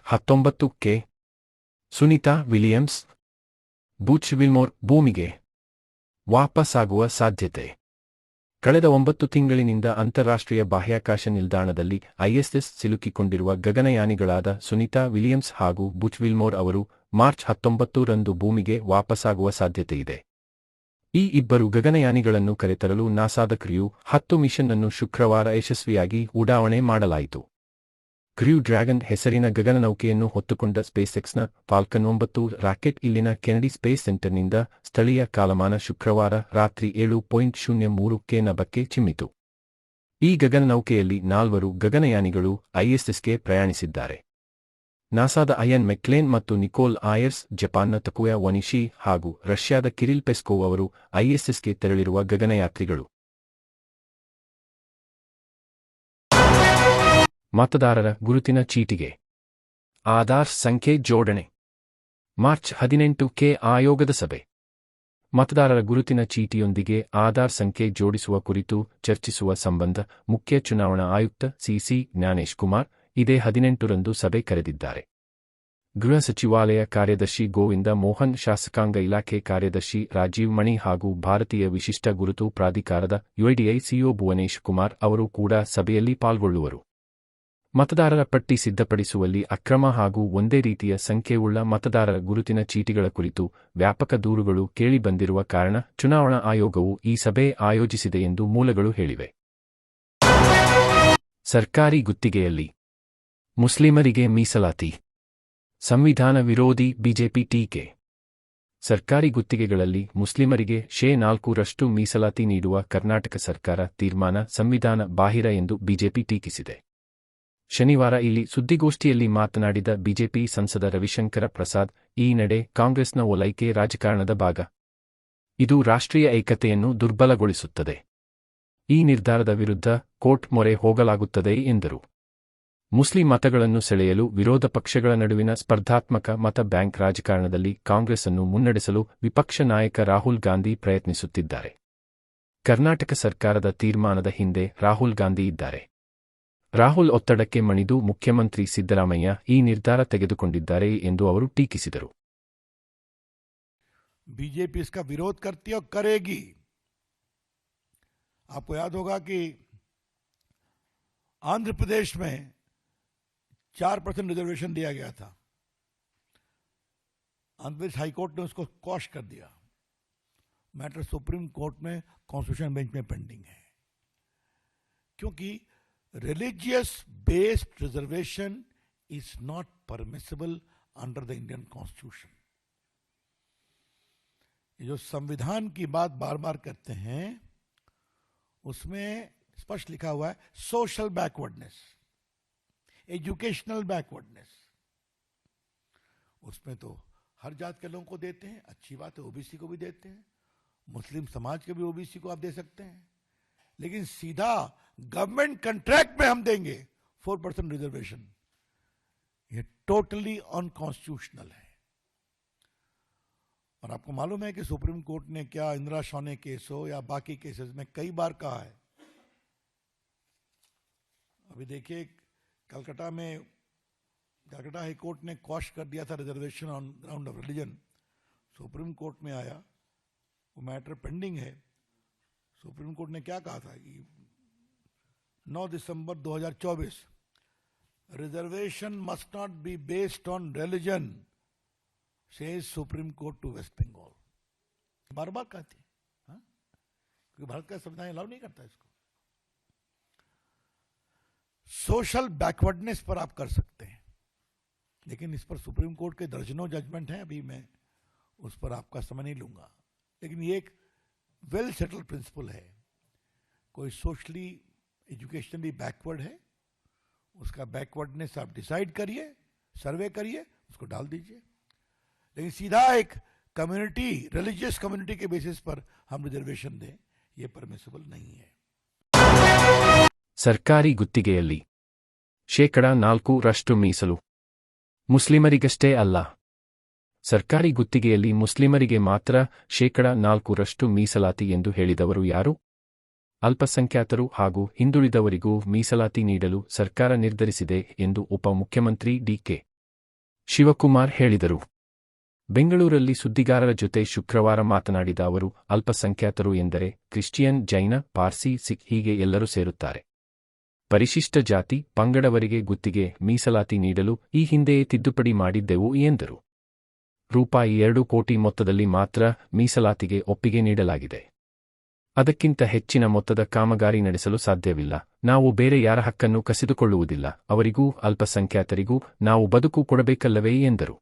19ಕ್ಕೆ Sunita Williams, Butch Wilmore ಭೂಮಿಗೆ ವಾಪಸ್ಸಾಗುವ ಸಾಧ್ಯತೆ. ಕಳೆದ 9 ತಿಂಗಳಿನಿಂದ ಅಂತಾರಾಷ್ಟ್ರೀಯ ಬಾಹ್ಯಾಕಾಶ ನಿಲ್ದಾಣದಲ್ಲಿ ಐಎಸ್ಎಸ್ ಸಿಲುಕಿಕೊಂಡಿರುವ ಗಗನಯಾನಿಗಳಾದ ಸುನಿತಾ ವಿಲಿಯಮ್ಸ್ ಹಾಗೂ ಬುಚ್ ವಿಲ್ಮೋರ್ ಅವರು ಮಾರ್ಚ್ 19ರಂದು ಭೂಮಿಗೆ ವಾಪಸ್ಸಾಗುವ ಸಾಧ್ಯತೆಯಿದೆ. ಈ ಇಬ್ಬರು ಗಗನಯಾನಿಗಳನ್ನು ಕರೆತರಲು ನಾಸಾದ ಕ್ರಿಯೂ 10 ಮಿಷನ್ ಅನ್ನು ಶುಕ್ರವಾರ ಯಶಸ್ವಿಯಾಗಿ ಉಡಾವಣೆ ಮಾಡಲಾಯಿತು. ಕ್ರಿಯೂ ಡ್ರ್ಯಾಗನ್ ಹೆಸರಿನ ಗಗನನೌಕೆಯನ್ನು ಹೊತ್ತುಕೊಂಡ ಸ್ಪೇಸ್ಎಕ್ಸ್ನ ಫಾಲ್ಕನ್ 9 ರಾಕೆಟ್ ಇಲ್ಲಿನ ಕೆನಡಿ ಸ್ಪೇಸ್ ಸೆಂಟರ್ನಿಂದ ಸ್ಥಳೀಯ ಕಾಲಮಾನ ಶುಕ್ರವಾರ ರಾತ್ರಿ 7:03ಕ್ಕೆ ನಭಕ್ಕೆ ಚಿಮ್ಮಿತು. ಈ ಗಗನನೌಕೆಯಲ್ಲಿ 4 ಗಗನಯಾನಿಗಳು ಐಎಸ್ಎಸ್ಗೆ ಪ್ರಯಾಣಿಸಿದ್ದಾರೆ. ನಾಸಾದ ಅಯನ್ ಮೆಕ್ಲೇನ್ ಮತ್ತು ನಿಕೋಲ್ ಆಯರ್ಸ್, ಜಪಾನ್ನ ತಕುಯಾ ವನಿಶಿ ಹಾಗೂ ರಷ್ಯಾದ ಕಿರಿಲ್ ಪೆಸ್ಕೋವ್ ಅವರು ಐಎಸ್ಎಸ್ಗೆ ತೆರಳಿರುವ ಗಗನಯಾತ್ರಿಗಳು. ಮತದಾರರ ಗುರುತಿನ ಚೀಟಿಗೆ ಆಧಾರ್ ಸಂಖ್ಯೆ ಜೋಡಣೆ. ಮಾರ್ಚ್ 18ಕ್ಕೆ ಆಯೋಗದ ಸಭೆ. ಮತದಾರರ ಗುರುತಿನ ಚೀಟಿಯೊಂದಿಗೆ ಆಧಾರ್ ಸಂಖ್ಯೆ ಜೋಡಿಸುವ ಕುರಿತು ಚರ್ಚಿಸುವ ಸಂಬಂಧ ಮುಖ್ಯ ಚುನಾವಣಾ ಆಯುಕ್ತ ಸಿಸಿ ಜ್ಞಾನೇಶ್ ಕುಮಾರ್ ಇದೇ 18ರಂದು ಸಭೆ ಕರೆದಿದ್ದಾರೆ. ಗೃಹ ಸಚಿವಾಲಯ ಕಾರ್ಯದರ್ಶಿ ಗೋವಿಂದ ಮೋಹನ್, ಶಾಸಕಾಂಗ ಇಲಾಖೆ ಕಾರ್ಯದರ್ಶಿ ರಾಜೀವ್ ಮಣಿ ಹಾಗೂ ಭಾರತೀಯ ವಿಶಿಷ್ಟ ಗುರುತು ಪ್ರಾಧಿಕಾರದ ಯುಐಡಿಐ ಸಿಇಒ ಭುವನೇಶ್ ಕುಮಾರ್ ಅವರು ಕೂಡ ಸಭೆಯಲ್ಲಿ ಪಾಲ್ಗೊಳ್ಳುವರು. ಮತದಾರರ ಪಟ್ಟಿ ಸಿದ್ಧಪಡಿಸುವಲ್ಲಿ ಅಕ್ರಮ ಹಾಗೂ ಒಂದೇ ರೀತಿಯ ಸಂಖ್ಯೆಯುಳ್ಳ ಮತದಾರರ ಗುರುತಿನ ಚೀಟಿಗಳ ಕುರಿತು ವ್ಯಾಪಕ ದೂರುಗಳು ಕೇಳಿಬಂದಿರುವ ಕಾರಣ ಚುನಾವಣಾ ಆಯೋಗವು ಈ ಸಭೆ ಆಯೋಜಿಸಿದೆ ಎಂದು ಮೂಲಗಳು ಹೇಳಿವೆ. ಸರ್ಕಾರಿ ಗುತ್ತಿಗೆಯಲ್ಲಿ ಮುಸ್ಲಿಮರಿಗೆ ಮೀಸಲಾತಿ. ಸಂವಿಧಾನ ವಿರೋಧಿ ಬಿಜೆಪಿ ಟೀಕೆ. ಸರ್ಕಾರಿ ಗುತ್ತಿಗೆಗಳಲ್ಲಿ ಮುಸ್ಲಿಮರಿಗೆ 4% ಮೀಸಲಾತಿ ನೀಡುವ ಕರ್ನಾಟಕ ಸರ್ಕಾರ ತೀರ್ಮಾನ ಸಂವಿಧಾನ ಬಾಹಿರ ಎಂದು ಬಿಜೆಪಿ ಟೀಕಿಸಿದೆ. ಶನಿವಾರ ಇಲ್ಲಿ ಸುದ್ದಿಗೋಷ್ಠಿಯಲ್ಲಿ ಮಾತನಾಡಿದ ಬಿಜೆಪಿ ಸಂಸದ ರವಿಶಂಕರ ಪ್ರಸಾದ್, ಈ ನಡೆ ಕಾಂಗ್ರೆಸ್ನ ಓಲೈಕೆ ರಾಜಕಾರಣದ ಭಾಗ. ಇದು ರಾಷ್ಟ್ರೀಯ ಐಕ್ಯತೆಯನ್ನು ದುರ್ಬಲಗೊಳಿಸುತ್ತದೆ. ಈ ನಿರ್ಧಾರದ ವಿರುದ್ಧ ಕೋರ್ಟ್ ಮೊರೆ ಹೋಗಲಾಗುತ್ತದೆ ಎಂದರು. ಮುಸ್ಲಿಂ ಮತಗಳನ್ನು ಸೆಳೆಯಲು ವಿರೋಧ ಪಕ್ಷಗಳ ನಡುವಿನ ಸ್ಪರ್ಧಾತ್ಮಕ ಮತ ಬ್ಯಾಂಕ್ ರಾಜಕಾರಣದಲ್ಲಿ ಕಾಂಗ್ರೆಸ್ ಅನ್ನು ಮುನ್ನಡೆಸಲು ವಿಪಕ್ಷ ನಾಯಕ ರಾಹುಲ್ ಗಾಂಧಿ ಪ್ರಯತ್ನಿಸುತ್ತಿದ್ದಾರೆ. ಕರ್ನಾಟಕ ಸರ್ಕಾರದ ತೀರ್ಮಾನದ ಹಿಂದೆ ರಾಹುಲ್ ಗಾಂಧಿ ಇದ್ದಾರೆ. ರಾಹುಲ್ ಒತ್ತಡಕ್ಕೆ ಮಣಿದು ಮುಖ್ಯಮಂತ್ರಿ ಸಿದ್ದರಾಮಯ್ಯ ಈ ನಿರ್ಧಾರ ತೆಗೆದುಕೊಂಡಿದ್ದಾರೆ ಎಂದು ಅವರು ಟೀಕಿಸಿದರು. बीजेपी इसका विरोध करती है और करेगी. आपको याद होगा कि आंध्र प्रदेश में 4% रिजर्वेशन दिया गया था. आंध्र प्रदेश हाईकोर्ट ने उसको क्वॉश कर दिया. मैटर सुप्रीम कोर्ट में कॉन्स्टिट्यूशन बेंच में पेंडिंग है, क्योंकि religious based reservation is not permissible under the Indian Constitution. ये जो संविधान की बात बार बार करते हैं उसमें स्पष्ट लिखा हुआ है सोशल बैकवर्डनेस, एजुकेशनल बैकवर्डनेस. उसमें तो हर जात के लोगों को देते हैं, अच्छी बात है, ओबीसी को भी देते हैं, मुस्लिम समाज के भी ओबीसी को आप दे सकते हैं, लेकिन सीधा गवर्नमेंट कंट्रैक्ट में हम देंगे 4% रिजर्वेशन, ये टोटली अनकॉन्स्टिट्यूशनल है. और आपको मालूम है कि सुप्रीम कोर्ट ने क्या इंदिरा शाह केस हो या बाकी केसेस में कई बार कहा है. अभी देखिए कलकत्ता हाई कोर्ट ने क्वॉश कर दिया था reservation on ground of religion. Supreme court में आया, वो मैटर पेंडिंग है. सुप्रीम कोर्ट ने क्या कहा था कि 9 दिसंबर 2024 reservation must not be based on religion, says supreme court to West Bengal. बार बार कहती है, क्योंकि भारत का संविधान अलाउ नहीं करता इसको. सोशल बैकवर्डनेस पर आप कर सकते हैं, लेकिन इस पर सुप्रीम कोर्ट के दर्जनों जजमेंट हैं. अभी मैं उस पर आपका समय नहीं लूंगा, लेकिन ये एक वेल सेटल्ड प्रिंसिपल है. कोई सोशली एजुकेशनली बैकवर्ड है, उसका बैकवर्डनेस आप डिसाइड करिए, सर्वे करिए, उसको डाल दीजिए. लेकिन सीधा एक कम्युनिटी, रिलीजियस कम्युनिटी के बेसिस पर हम रिजर्वेशन दें, ये परमिसिबल नहीं है. ಸರ್ಕಾರಿ ಗುತ್ತಿಗೆಯಲ್ಲಿ 4% ಮೀಸಲು. ಮುಸ್ಲಿಮರಿಗಷ್ಟೇ ಅಲ್ಲ. ಸರ್ಕಾರಿ ಗುತ್ತಿಗೆಯಲ್ಲಿ ಮುಸ್ಲಿಮರಿಗೆ ಮಾತ್ರ 4% ಮೀಸಲಾತಿ ಎಂದು ಹೇಳಿದವರು ಯಾರು? ಅಲ್ಪಸಂಖ್ಯಾತರು ಹಾಗೂ ಹಿಂದುಳಿದವರಿಗೂ ಮೀಸಲಾತಿ ನೀಡಲು ಸರ್ಕಾರ ನಿರ್ಧರಿಸಿದೆ ಎಂದು ಉಪಮುಖ್ಯಮಂತ್ರಿ ಡಿ.ಕೆ. ಶಿವಕುಮಾರ್ ಹೇಳಿದರು. ಬೆಂಗಳೂರಲ್ಲಿ ಸುದ್ದಿಗಾರರ ಜೊತೆ ಶುಕ್ರವಾರ ಮಾತನಾಡಿದ ಅವರು, ಅಲ್ಪಸಂಖ್ಯಾತರು ಎಂದರೆ ಕ್ರಿಶ್ಚಿಯನ್, ಜೈನ, ಪಾರ್ಸಿ, ಸಿಖ್ ಹೀಗೆ ಎಲ್ಲರೂ ಸೇರುತ್ತಾರೆ. ಪರಿಶಿಷ್ಟ ಜಾತಿ, ಪಂಗಡವರಿಗೆ ಗುತ್ತಿಗೆ, ಮೀಸಲಾತಿ ನೀಡಲು ಈ ಹಿಂದೆಯೇ ತಿದ್ದುಪಡಿ ಮಾಡಿದ್ದೆವು ಎಂದರು. ರೂಪಾಯಿ 2 ಕೋಟಿ ಮೊತ್ತದಲ್ಲಿ ಮಾತ್ರ ಮೀಸಲಾತಿಗೆ ಒಪ್ಪಿಗೆ ನೀಡಲಾಗಿದೆ. ಅದಕ್ಕಿಂತ ಹೆಚ್ಚಿನ ಮೊತ್ತದ ಕಾಮಗಾರಿ ನಡೆಸಲು ಸಾಧ್ಯವಿಲ್ಲ. ನಾವು ಬೇರೆ ಯಾರ ಹಕ್ಕನ್ನು ಕಸಿದುಕೊಳ್ಳುವುದಿಲ್ಲ. ಅವರಿಗೂ ಅಲ್ಪಸಂಖ್ಯಾತರಿಗೂ ನಾವು ಬದುಕು ಕೊಡಬೇಕಲ್ಲವೇ ಎಂದರು.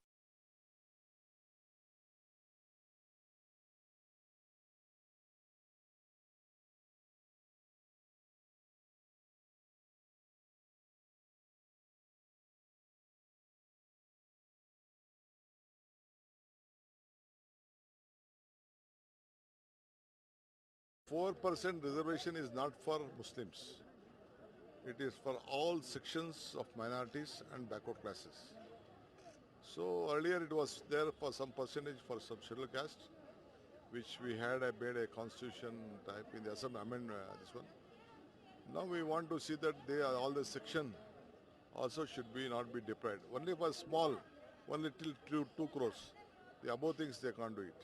%4 reservation is not for Muslims. It is for all sections of minorities and backward classes. So earlier it was there for some percentage for some scheduled caste, which we had made a constitution type in the Assembly amendment. This one. Now we want to see that all the section also should be not be deprived. Only for small, only till 2 crores. The above things they can't do it.